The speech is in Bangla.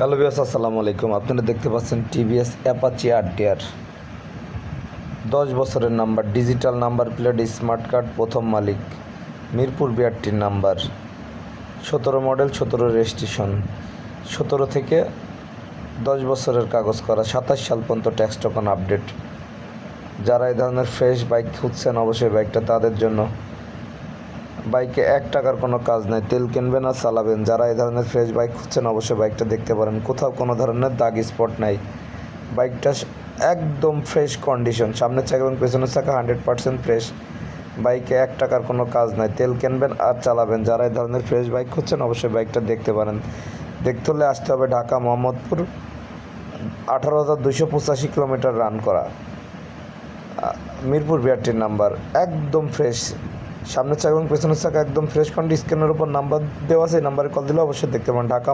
হ্যালো ভিউয়ার্স, আসসালামু আলাইকুম। আপনারা দেখতে পাচ্ছেন টিভিএস অ্যাপাচি আরটিআর 10 বছরের number, digital number plate, smart card, প্রথম মালিক, মিরপুর বিআরটির নাম্বার, 17 মডেল, 17 রেজিস্ট্রেশন, 17 থেকে 10 বছরের কাগজ করা, 27 সাল পর্যন্ত ট্যাক্স টোকন আপডেট। যারা এই ধরনের ফ্রেশ বাইক খুঁজছেন অবশ্যই বাইকটা তাদের জন্য। বাইকে 1 টাকার কোনো কাজ নাই, তেল কিনবেন আর চালাবেন। যারা এই ধরনের ফ্রেশ বাইক খুঁজছেন অবশ্যই বাইকটা দেখতে পারেন। কোথাও কোনো ধরনের দাগ স্পট নাই। বাইকটা একদম ফ্রেশ কন্ডিশন, সামনের চাকা এবং পেছনের চাকা 100% ফ্রেশ। বাইকে 1 টাকার কোনো কাজ নাই, তেল কিনবেন আর চালাবেন। যারা এই ধরনের ফ্রেশ বাইক খুঁজছেন অবশ্যই বাইকটা দেখতে পারেন। দেখতে হলে আসতে হবে ঢাকা মোহাম্মদপুর, 18,285 কিলোমিটার রান করা, মিরপুর বিআরটির নাম্বার। একদম ফ্রেশ, সামনের চাকা এবং পেছনের চাকা একদম ফ্রেশ কন্ডিশন। স্ক্রিনের উপর নাম্বার দেওয়া আছে, এই নাম্বারে কল দিলে অবশ্যই দেখতে পারেন। ঢাকা